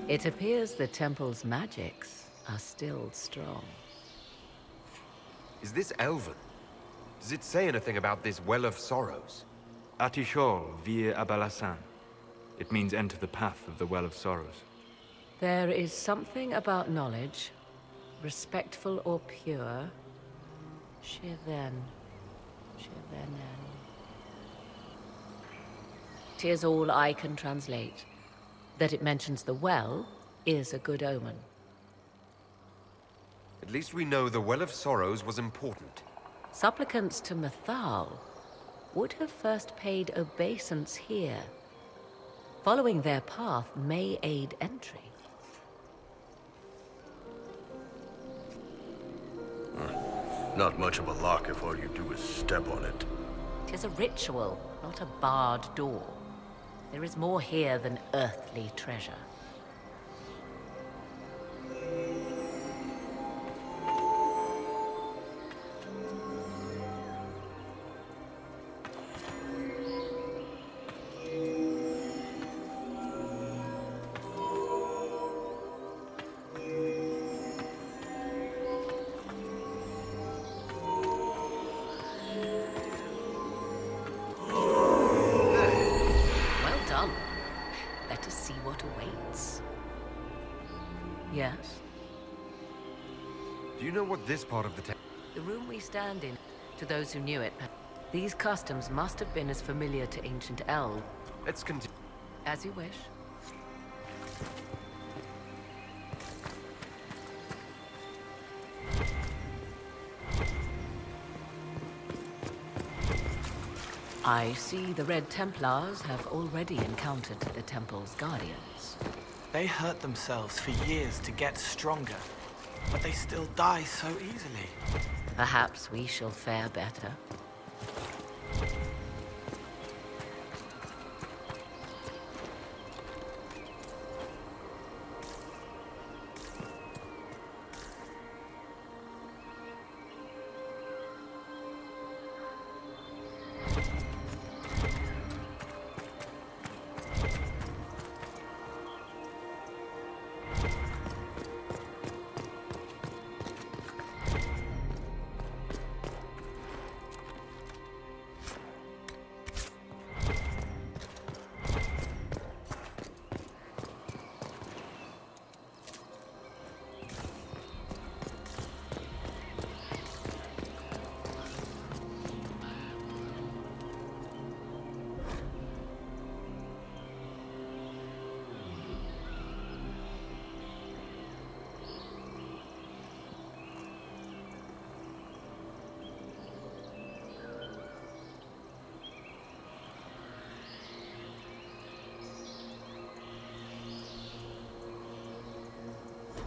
It appears the temple's magics are still strong. Is this Elven? Does it say anything about this Well of Sorrows? Atishol vir Abalasan. It means enter the path of the Well of Sorrows. There is something about knowledge, respectful or pure. Shivenen. Shivenen. 'Tis all I can translate. That it mentions the well is a good omen. At least we know the Well of Sorrows was important. Supplicants to Mythal would have first paid obeisance here. Following their path may aid entry. Not much of a lock if all you do is step on it. 'Tis a ritual, not a barred door. There is more here than earthly treasure. Let us see what awaits. Yes? Do you know what this part of the town... The room we stand in, to those who knew it, these customs must have been as familiar to ancient elves. Let's continue. As you wish. I see the Red Templars have already encountered the temple's guardians. They hurt themselves for years to get stronger, but they still die so easily. Perhaps we shall fare better.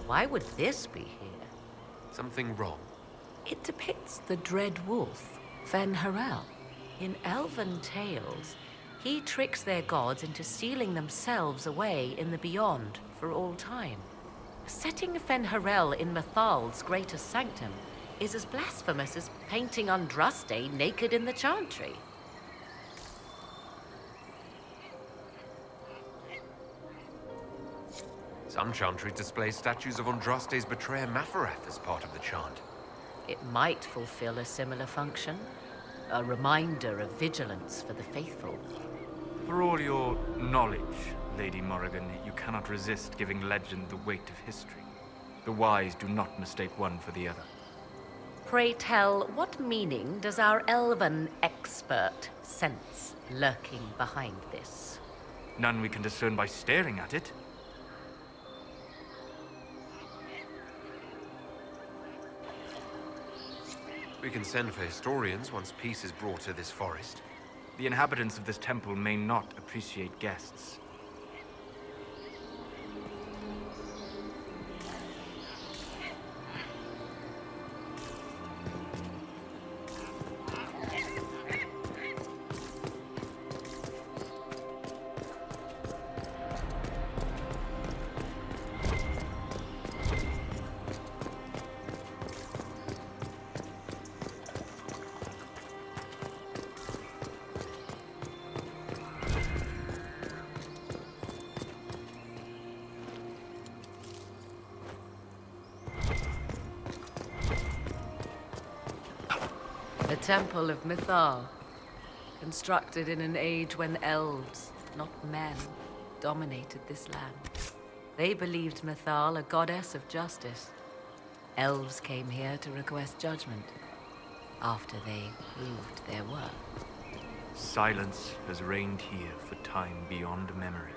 Why would this be here? Something wrong? It depicts the dread wolf, Fen-Harel. In elven tales, he tricks their gods into sealing themselves away in the beyond for all time. Setting Fen-Harel in Mythal's greatest sanctum is as blasphemous as painting Andraste naked in the chantry. Some chantries display statues of Andraste's betrayer Mafarath as part of the chant. It might fulfill a similar function, a reminder of vigilance for the faithful. For all your knowledge, Lady Morrigan, you cannot resist giving legend the weight of history. The wise do not mistake one for the other. Pray tell, what meaning does our elven expert sense lurking behind this? None we can discern by staring at it. We can send for historians once peace is brought to this forest. The inhabitants of this temple may not appreciate guests. The Temple of Mythal, constructed in an age when elves, not men, dominated this land. They believed Mythal a goddess of justice. Elves came here to request judgment, after they proved their worth. Silence has reigned here for time beyond memory.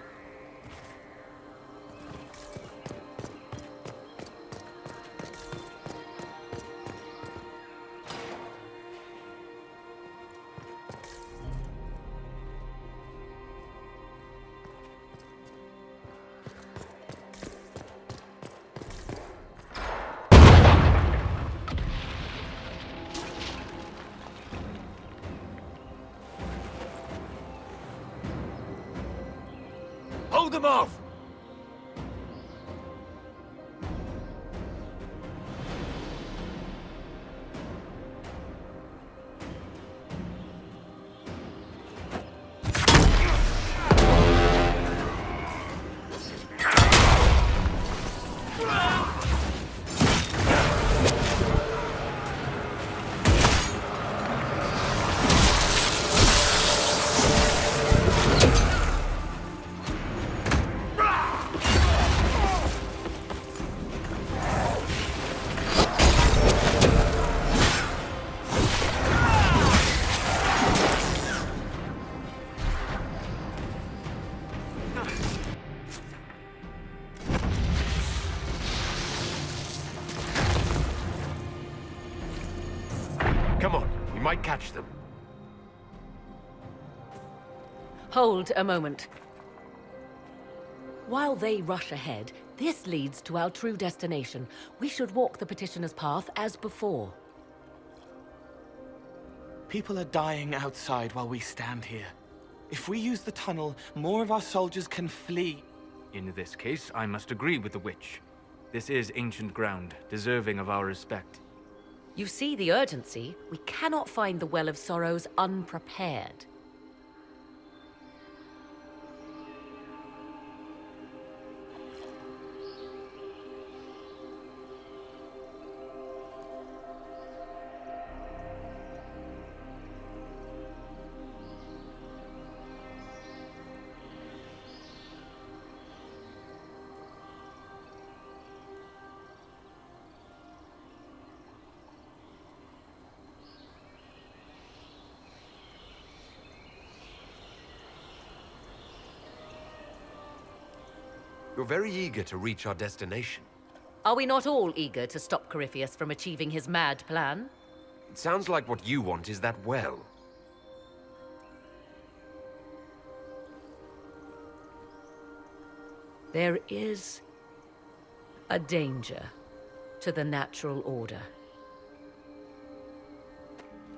Hold them off! Come on, we might catch them. Hold a moment. While they rush ahead, this leads to our true destination. We should walk the petitioner's path as before. People are dying outside while we stand here. If we use the tunnel, more of our soldiers can flee. In this case, I must agree with the witch. This is ancient ground, deserving of our respect. You see the urgency? We cannot find the Well of Sorrows unprepared. You're very eager to reach our destination. Are we not all eager to stop Corypheus from achieving his mad plan? It sounds like what you want is that well. There is a danger to the natural order.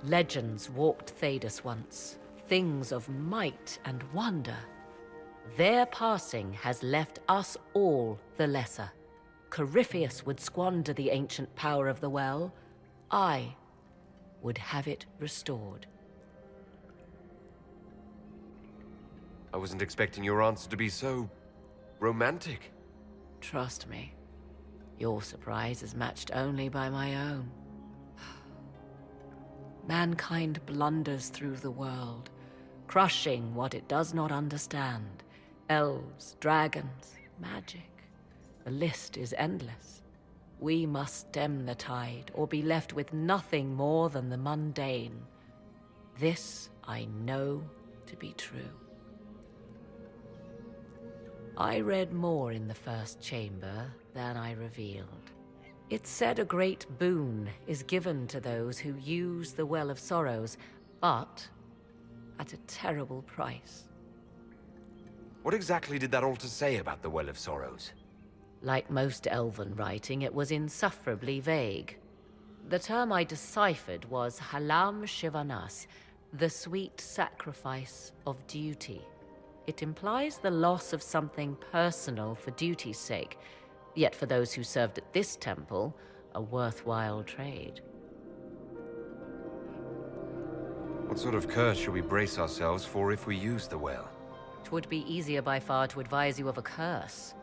Legends walked Thedas once, things of might and wonder. Their passing has left us all the lesser. Corypheus would squander the ancient power of the well. I would have it restored. I wasn't expecting your answer to be so romantic. Trust me, your surprise is matched only by my own. Mankind blunders through the world, crushing what it does not understand. Elves, dragons, magic. The list is endless. We must stem the tide, or be left with nothing more than the mundane. This I know to be true. I read more in the first chamber than I revealed. It said a great boon is given to those who use the Well of Sorrows, but at a terrible price. What exactly did that altar say about the Well of Sorrows? Like most elven writing, it was insufferably vague. The term I deciphered was Halam Shivanas, the sweet sacrifice of duty. It implies the loss of something personal for duty's sake, yet for those who served at this temple, a worthwhile trade. What sort of curse should we brace ourselves for if we use the well? 'Twould be easier by far to advise you of a curse.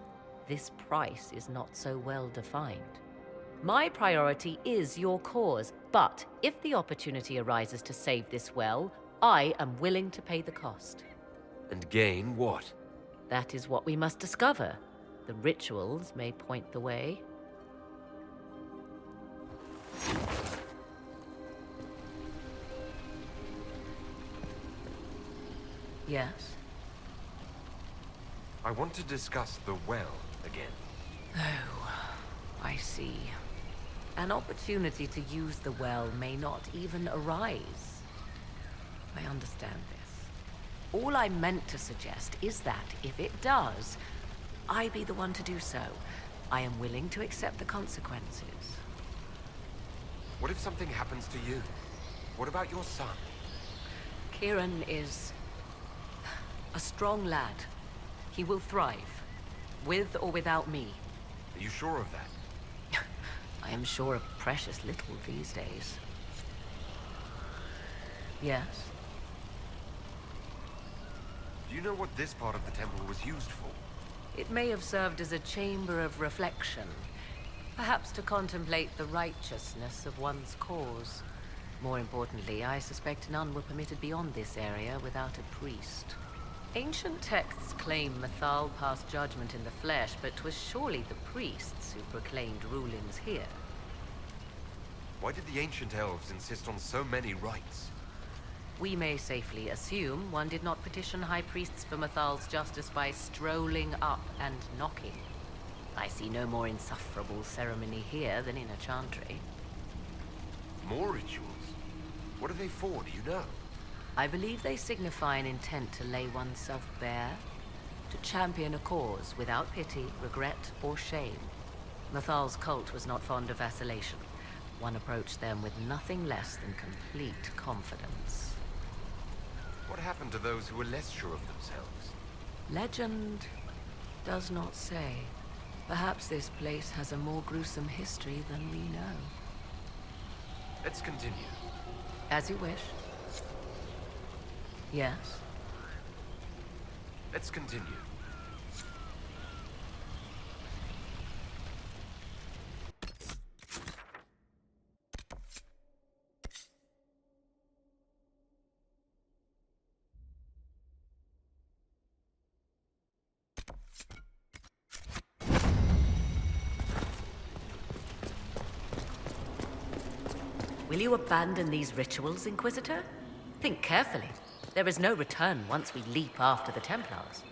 This price is not so well defined. My priority is your cause, but if the opportunity arises to save this well, I am willing to pay the cost. And gain what? That is what we must discover. The rituals may point the way. Yes? I want to discuss the well again. Oh, I see. An opportunity to use the well may not even arise. I understand this. All I meant to suggest is that, if it does, I be the one to do so. I am willing to accept the consequences. What if something happens to you? What about your son? Kieran is a strong lad. He will thrive, with or without me. Are you sure of that? I am sure of precious little these days. Yes? Do you know what this part of the temple was used for? It may have served as a chamber of reflection, perhaps to contemplate the righteousness of one's cause. More importantly, I suspect none were permitted beyond this area without a priest. Ancient texts claim Mythal passed judgment in the flesh, but 'twas surely the priests who proclaimed rulings here. Why did the ancient elves insist on so many rites? We may safely assume one did not petition high priests for Mythal's justice by strolling up and knocking. I see no more insufferable ceremony here than in a chantry. More rituals? What are they for, do you know? I believe they signify an intent to lay oneself bare, to champion a cause without pity, regret, or shame. Mythal's cult was not fond of vacillation. One approached them with nothing less than complete confidence. What happened to those who were less sure of themselves? Legend does not say. Perhaps this place has a more gruesome history than we know. Let's continue. As you wish. Yes? Let's continue. Will you abandon these rituals, Inquisitor? Think carefully. There is no return once we leap after the Templars.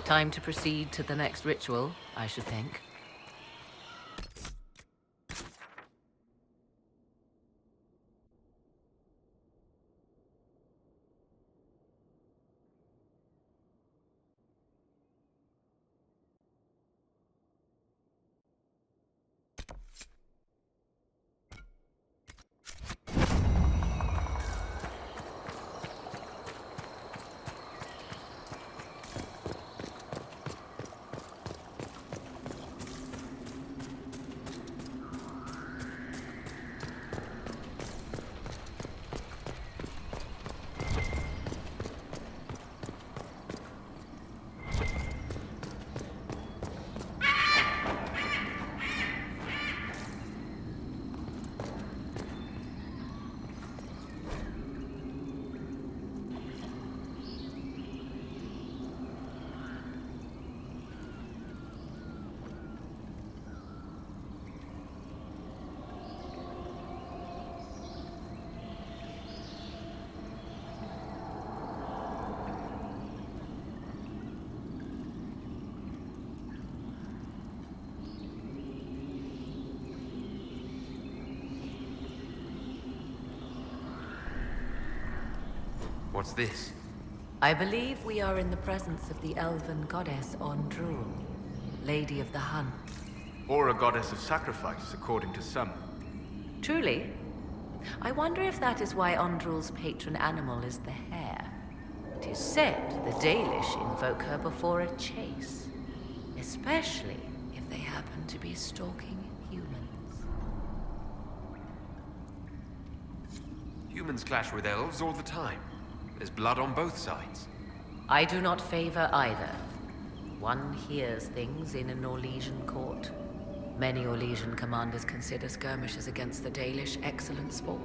Time to proceed to the next ritual, I should think. What's this? I believe we are in the presence of the elven goddess Ondrul, Lady of the Hunt. Or a goddess of sacrifice, according to some. Truly? I wonder if that is why Ondrul's patron animal is the hare. It is said the Dalish invoke her before a chase, especially if they happen to be stalking humans. Humans clash with elves all the time. There's blood on both sides. I do not favor either. One hears things in an Orlesian court. Many Orlesian commanders consider skirmishes against the Dalish excellent sport.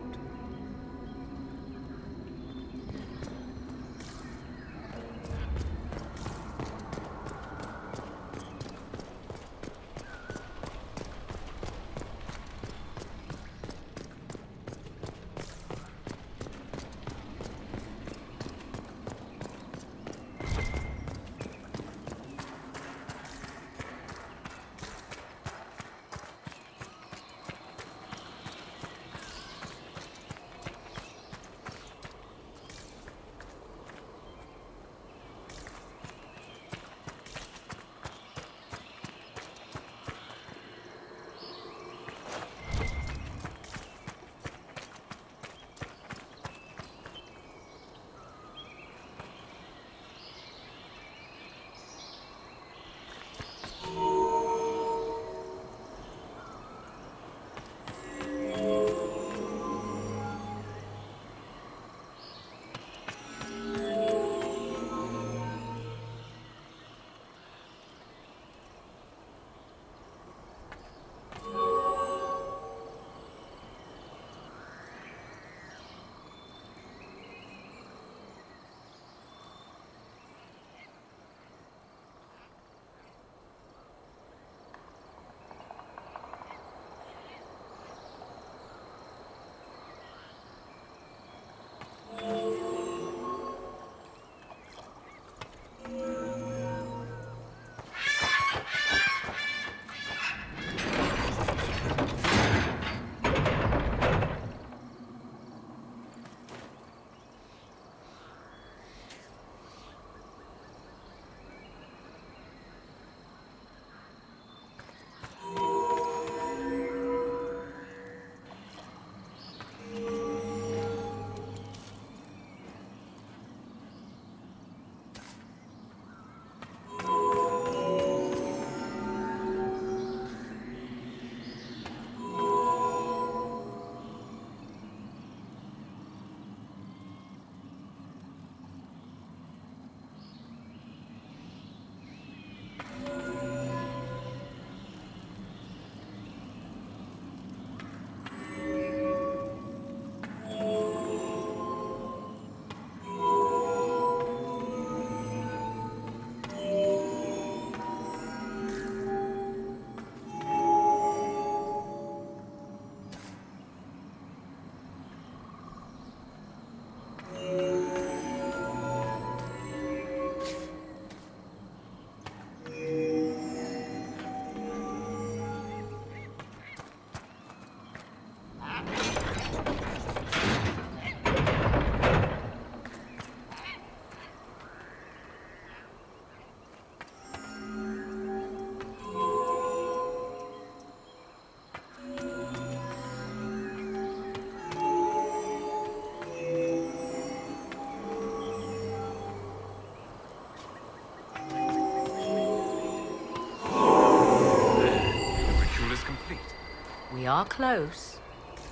are close.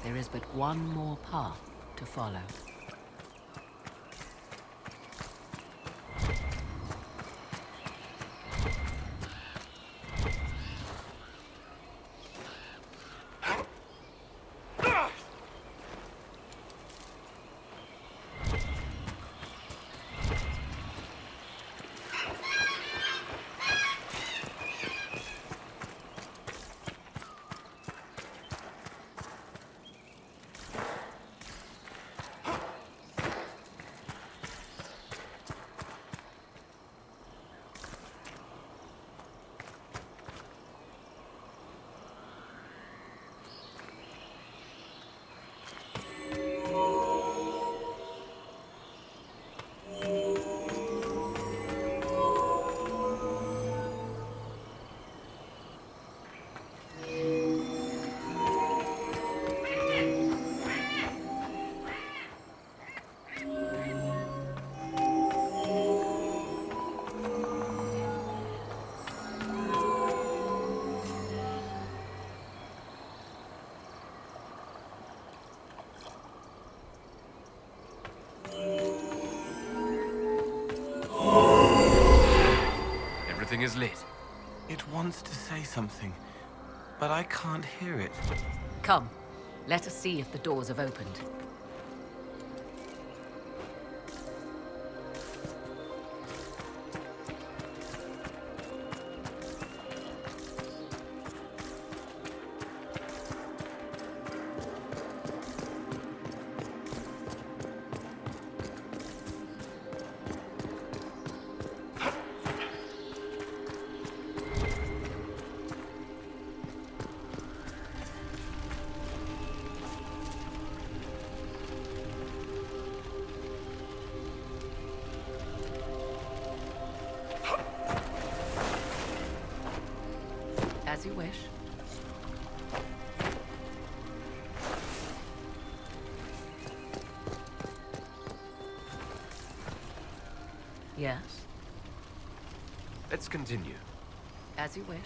There is but one more path to follow. Everything is lit. It wants to say something, but I can't hear it. Come, let us see if the doors have opened. As you wish. Yes, Let's continue. as you wish.